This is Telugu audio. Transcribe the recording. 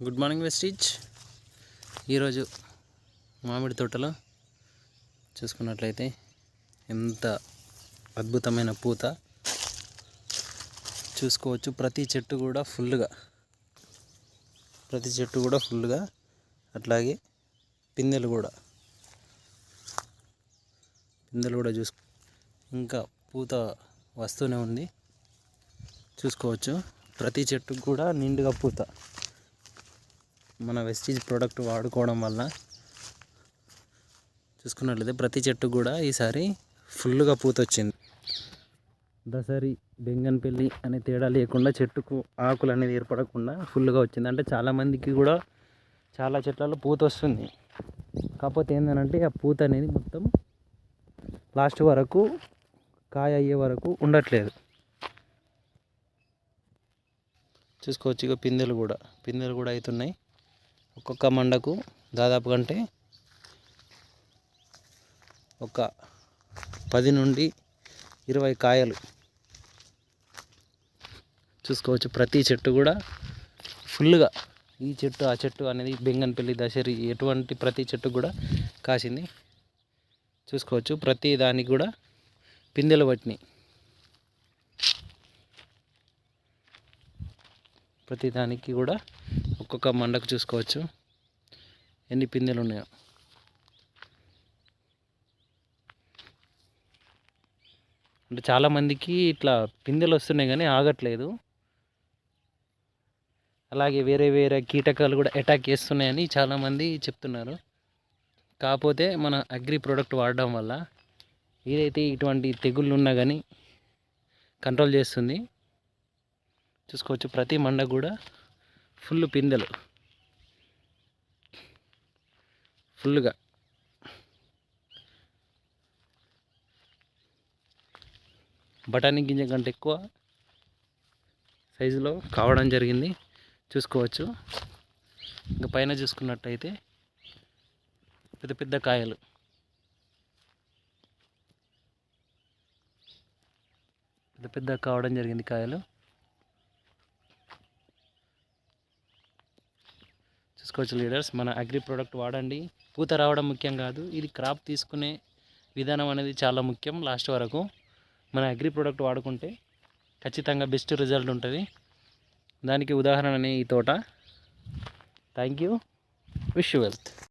Good morning Vestige. ఈరోజు మామిడి తోటలో చూసుకున్నట్లయితే ఎంత అద్భుతమైన పూత చూసుకోవచ్చు. ప్రతి చెట్టు కూడా ఫుల్గా అట్లాగే పిందెలు కూడా ఇంకా పూత వస్తూనే ఉంది. చూసుకోవచ్చు ప్రతి చెట్టుకు కూడా నిండుగా పూత. మన వెస్టీజ్ ప్రోడక్ట్ వాడుకోవడం వల్ల చూసుకున్నట్లయితే ప్రతి చెట్టు కూడా ఈసారి ఫుల్గా పూత వచ్చింది. దసరి బెంగన్పల్లి అనే తేడా లేకుండా చెట్టుకు ఆకులు అనేది ఏర్పడకుండా ఫుల్గా వచ్చింది. అంటే చాలామందికి కూడా చాలా చెట్లలో పూత వస్తుంది. కాకపోతే ఏంటంటే ఆ పూత అనేది మొత్తం లాస్ట్ వరకు కాయ అయ్యే వరకు ఉండట్లేదు. చూసుకోవచ్చు. ఇక పిందెలు కూడా అవుతున్నాయి. ఒక్కొక్క మండకు దాదాపు కంటే ఒక 10 నుండి 20 కాయలు చూసుకోవచ్చు. ప్రతి చెట్టు కూడా ఫుల్గా ఈ చెట్టు ఆ చెట్టు అనేది బెంగన్పల్లి దశరి ఎటువంటి ప్రతి చెట్టు కూడా కాసింది. చూసుకోవచ్చు. ప్రతి దానికి కూడా పిందెలు పట్టినాయి. ప్రతి దానికి కూడా ఒక్కొక్క మండకు చూసుకోవచ్చు ఎన్ని పిందెలు ఉన్నాయో. అంటే చాలామందికి ఇట్లా పిందెలు వస్తున్నాయి కానీ ఆగట్లేదు. అలాగే వేరే కీటకాలు కూడా అటాక్ చేస్తున్నాయని చాలామంది చెప్తున్నారు. కాకపోతే మన అగ్రి ప్రోడక్ట్ వాడడం వల్ల ఏదైతే ఇటువంటి తెగుళ్ళు ఉన్నా కానీ కంట్రోల్ చేస్తుంది. చూసుకోవచ్చు. ప్రతి మండ కూడా ఫుల్ పిందెలు ఫుల్గా. బఠానీ గింజ కంటే ఎక్కువ సైజులో కావడం జరిగింది. చూసుకోవచ్చు. ఇంకా పైన చూసుకున్నట్టయితే పెద్ద కాయలు. పెద్ద కావడం జరిగింది కాయలు. చూసుకోవచ్చు లీడర్స్, మన అగ్రి ప్రోడక్ట్ వాడండి. పూత రావడం ముఖ్యం కాదు, ఇది క్రాప్ తీసుకునే విధానం అనేది చాలా ముఖ్యం. లాస్ట్ వరకు మన అగ్రి ప్రోడక్ట్ వాడుకుంటే ఖచ్చితంగా బెస్ట్ రిజల్ట్ ఉంటుంది. దానికి ఉదాహరణనే ఈ తోట. Thank you. Wish you wealth.